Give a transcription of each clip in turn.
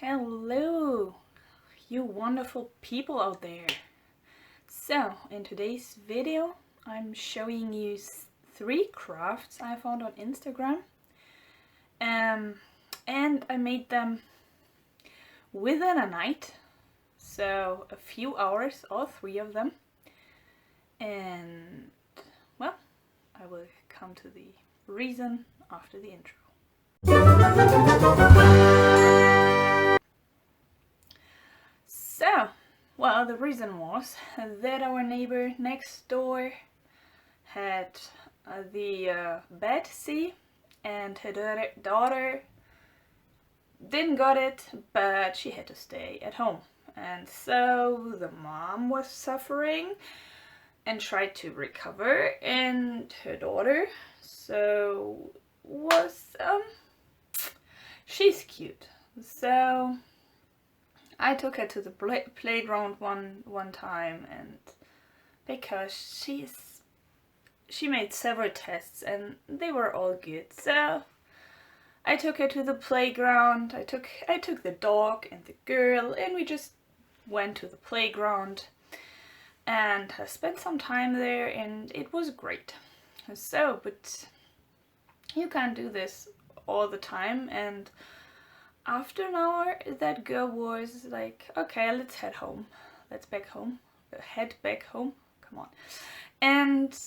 Hello, you wonderful people out there. So, in today's video, I'm showing you 3 crafts I found on Instagram. And I made them within a night, so a few hours, all 3 of them. And, well, I will come to the reason after the intro. So, well, the reason was that our neighbor next door had the bad sea, and her daughter didn't got it, but she had to stay at home. And so the mom was suffering and tried to recover, and her daughter was she's cute. So I took her to the playground one time, and because she made several tests and they were all good. So I took her to the playground. I took the dog and the girl, and we just went to the playground and spent some time there, and it was great. So, but you can't do this all the time, and after an hour that girl was like, okay, let's head home. Head back home. Come on. And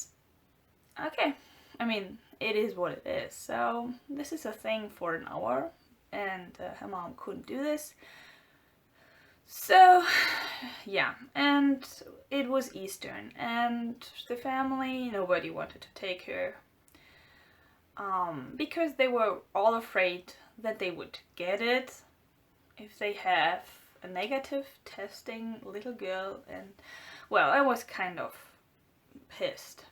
okay, I mean, it is what it is. So this is a thing for an hour, and her mom couldn't do this. So yeah, and it was Eastern, and the family, nobody wanted to take her because they were all afraid that they would get it if they have a negative testing little girl. And well, I was kind of pissed,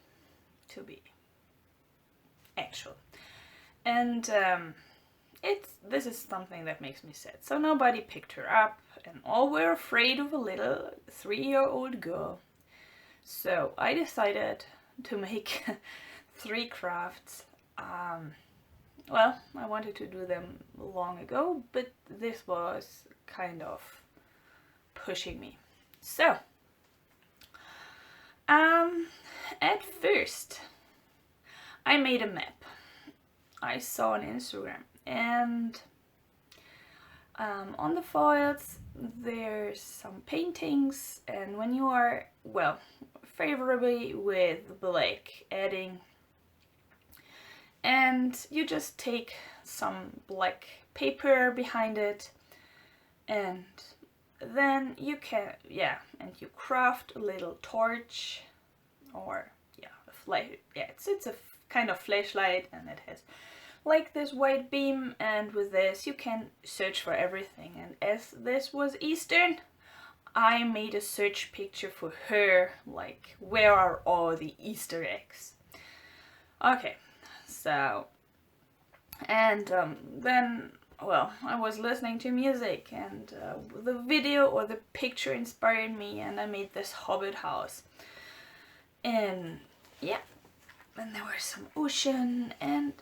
to be actual. And this is something that makes me sad. So nobody picked her up, and all were afraid of a little 3-year-old girl. So I decided to make 3 crafts. Well, I wanted to do them long ago, but this was kind of pushing me. So at first I made a map I saw on Instagram, and on the foils there's some paintings, and when you are, well, favorably with black adding, and you just take some black paper behind it, and then you can, and you craft a little torch, or it's a kind of flashlight, and it has like this white beam, and with this you can search for everything. And as this was Eastern, I made a search picture for her, like, where are all the Easter eggs? Okay, so, and then, well, I was listening to music, and the video or the picture inspired me, and I made this hobbit house. And yeah, and there was some ocean, and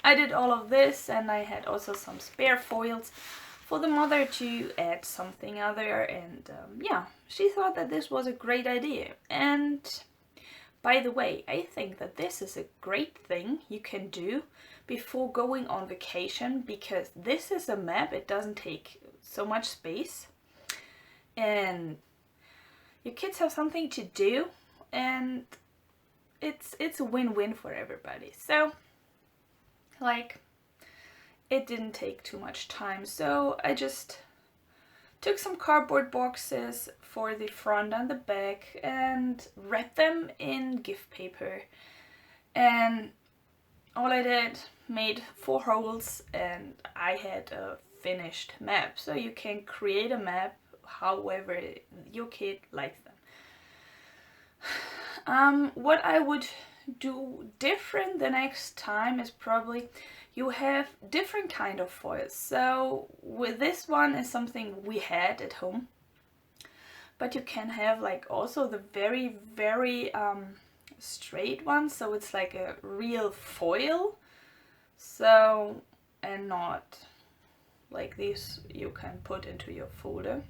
I did all of this, and I had also some spare foils for the mother to add something other, and she thought that this was a great idea. And by the way, I think that this is a great thing you can do before going on vacation, because this is a map, it doesn't take so much space, and your kids have something to do, and it's a win-win for everybody. So, like, it didn't take too much time, so I just took some cardboard boxes for the front and the back and wrapped them in gift paper, and all I did, made 4 holes, and I had a finished map. So you can create a map however your kid likes them. What I would do different the next time is probably you have different kind of foils. So with this one is something we had at home, but you can have like also the very straight one, so it's like a real foil, so, and not like this you can put into your folder.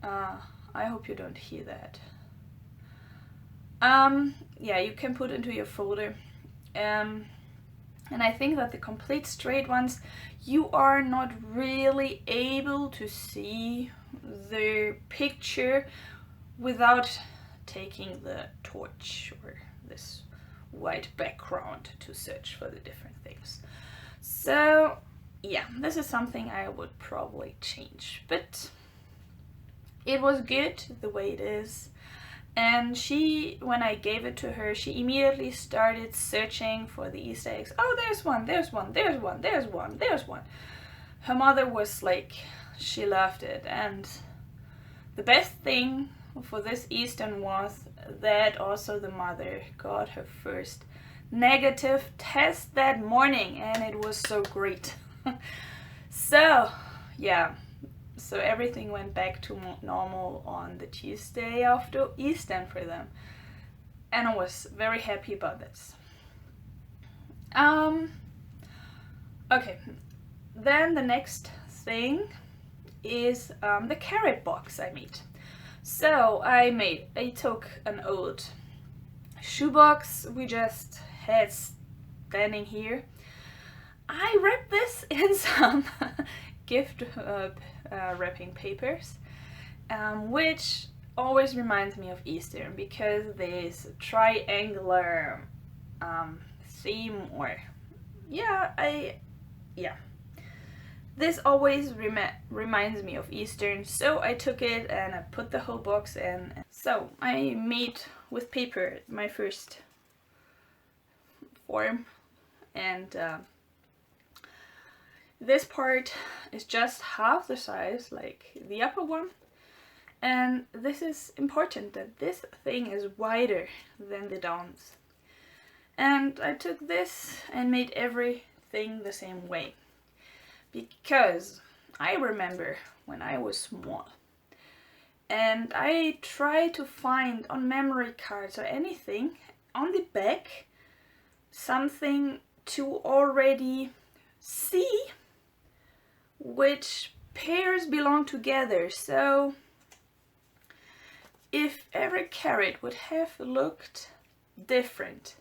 I hope you don't hear that. Yeah, you can put into your folder. And I think that the complete straight ones, you are not really able to see the picture without taking the torch or this white background to search for the different things. So yeah, this is something I would probably change, but it was good the way it is. And she, when I gave it to her, she immediately started searching for the Easter eggs. Oh, there's one, there's one, there's one, there's one, there's one. Her mother was like, she loved it. And the best thing for this Easter was that also the mother got her first negative test that morning, and it was so great. So yeah, so everything went back to normal on the Tuesday after Easter for them, and I was very happy about this. Okay, then the next thing is the carrot box I made. So I took an old shoebox we just had standing here. I wrapped this in some gift wrapping papers, which always reminds me of Easter because there's a triangular theme, or this always reminds me of Easter, so I took it and I put the whole box in. So I made with paper my first form, and this part is just half the size like the upper one, and this is important that this thing is wider than the downs. And I took this and made everything the same way, because I remember when I was small and I tried to find on memory cards or anything on the back something to already see which pairs belong together. So if every carrot would have looked different,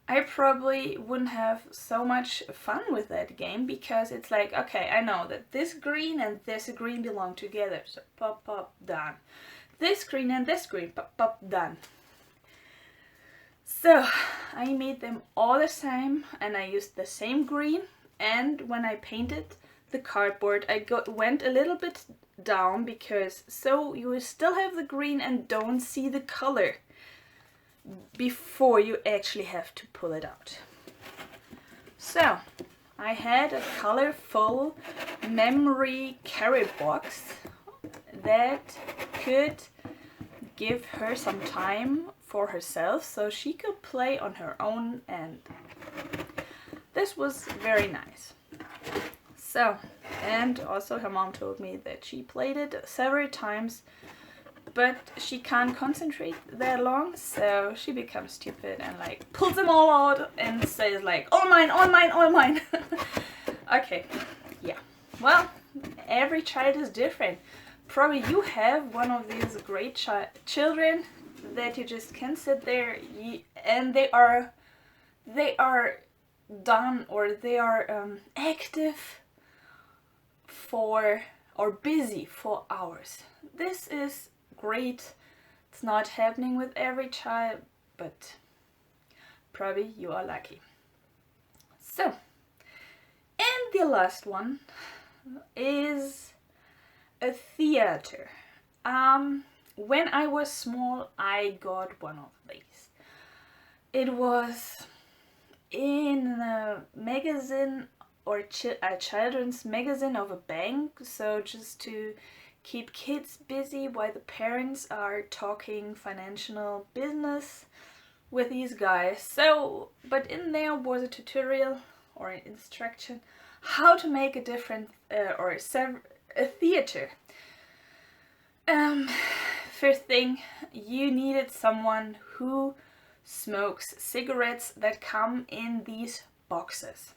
I probably wouldn't have so much fun with that game, because it's like, okay, I know that this green and this green belong together, so pop, pop, done. This green and this green, pop, pop, done. So I made them all the same, and I used the same green, and when I painted the cardboard I went a little bit down, because so you still have the green and don't see the color before you actually have to pull it out. So I had a colorful memory carrot box that could give her some time for herself so she could play on her own, and this was very nice. So, and also her mom told me that she played it several times, but she can't concentrate that long, so she becomes stupid and like pulls them all out and says like, all mine, all mine, all mine. Okay, yeah. Well, every child is different. Probably you have one of these great children that you just can sit there and they are done, or they are active for or busy for hours. This is great. It's not happening with every child, but probably you are lucky. So, and the last one is a theater. When I was small, I got one of these. It was in a magazine, or a children's magazine of a bank, so just to keep kids busy while the parents are talking financial business with these guys. So, but in there was a tutorial or an instruction how to make a different a theater. First thing, you needed someone who smokes cigarettes that come in these boxes.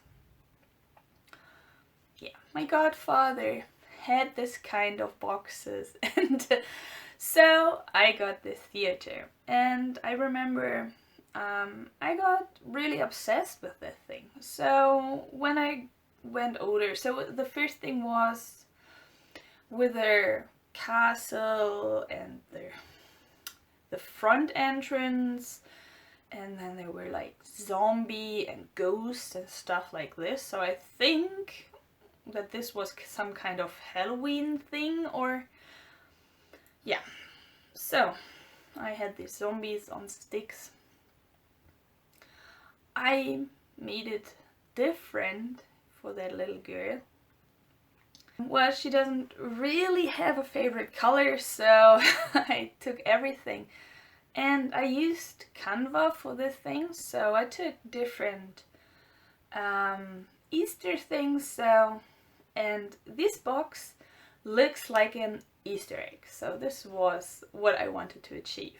Yeah, my godfather had this kind of boxes, and so I got this theater. And I remember I got really obsessed with that thing. So when I went older, so the first thing was with their castle and the front entrance, and then there were like zombie and ghosts and stuff like this. So I think that this was some kind of Halloween thing, or yeah. So I had these zombies on sticks. I made it different for that little girl. Well, she doesn't really have a favorite color, so I took everything. And I used Canva for this thing, so I took different Easter things. So, and this box looks like an Easter egg. So this was what I wanted to achieve.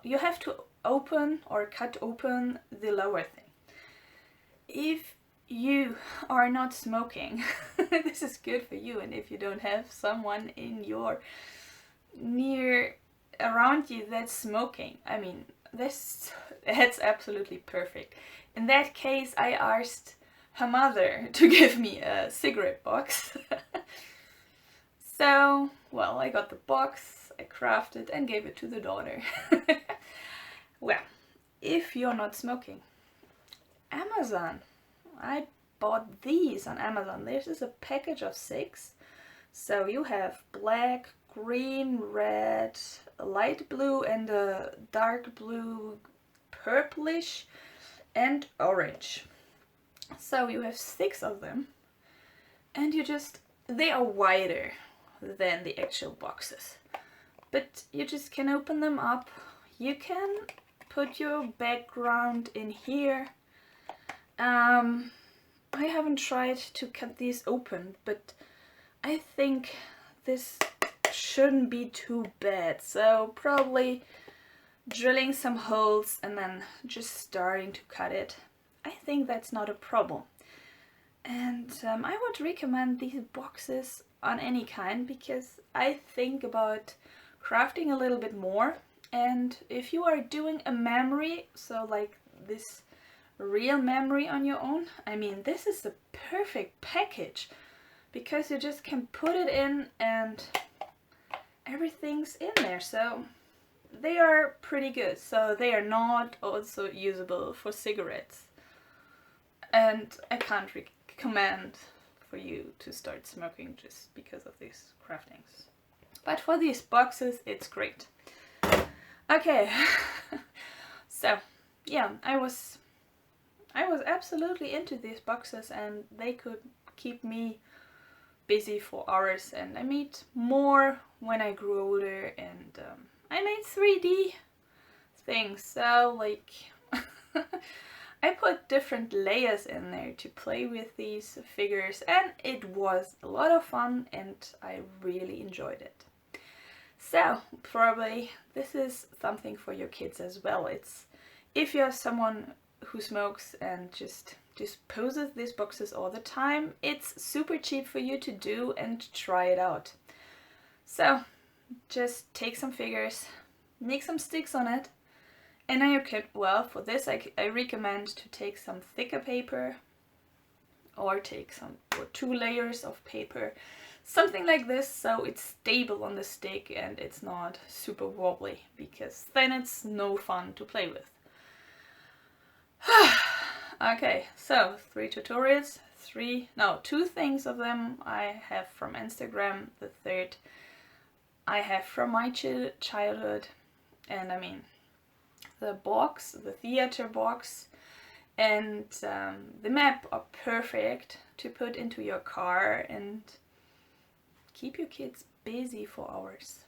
You have to open or cut open the lower thing. If you are not smoking, this is good for you, and if you don't have someone in your near around you that's smoking, I mean, that's absolutely perfect. In that case, I asked her mother to give me a cigarette box. So, well, I got the box, I crafted and gave it to the daughter. Well, if you're not smoking, Amazon. I bought these on Amazon. This is a package of 6. So you have black, green, red, light blue and a dark blue, purplish and orange. So you have 6 of them, and they are wider than the actual boxes. But you just can open them up. You can put your background in here. I haven't tried to cut these open, but I think this shouldn't be too bad. So probably drilling some holes and then just starting to cut it. I think that's not a problem. And I would recommend these boxes on any kind, because I think about crafting a little bit more. And if you are doing a memory, so like this real memory on your own, I mean, this is the perfect package, because you just can put it in and everything's in there. So they are pretty good. So they are not also usable for cigarettes, and I can't recommend for you to start smoking just because of these craftings. But for these boxes, it's great. Okay, so yeah, I was absolutely into these boxes, and they could keep me busy for hours, and I made more when I grew older, and I made 3D things. So like I put different layers in there to play with these figures, and it was a lot of fun and I really enjoyed it. So probably this is something for your kids as well. It's if you're someone who smokes and just poses these boxes all the time, it's super cheap for you to do and try it out. So just take some figures, make some sticks on it, and then you can, well, for this I recommend to take some thicker paper, or take or 2 layers of paper, something like this, so it's stable on the stick and it's not super wobbly, because then it's no fun to play with. Okay, so 3 tutorials, 2 things of them I have from Instagram, the third I have from my childhood, and I mean the box, the theater box, and the map are perfect to put into your car and keep your kids busy for hours,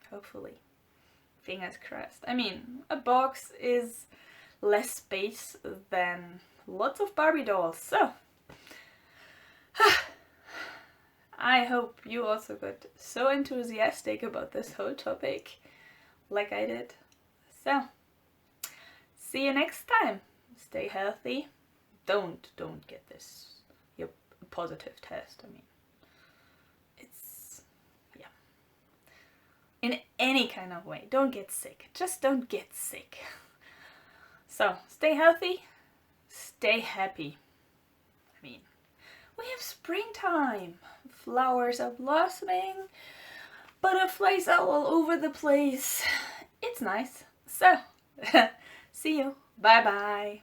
hopefully. Fingers crossed. I mean, a box is less space than lots of Barbie dolls, so I hope you also got so enthusiastic about this whole topic like I did. So, see you next time. Stay healthy. Don't get this your positive test. I mean, it's, yeah. In any kind of way, don't get sick. Just don't get sick. So, stay healthy, stay happy. I mean, we have springtime. Flowers are blossoming, butterflies are all over the place. It's nice. So, see you. Bye bye.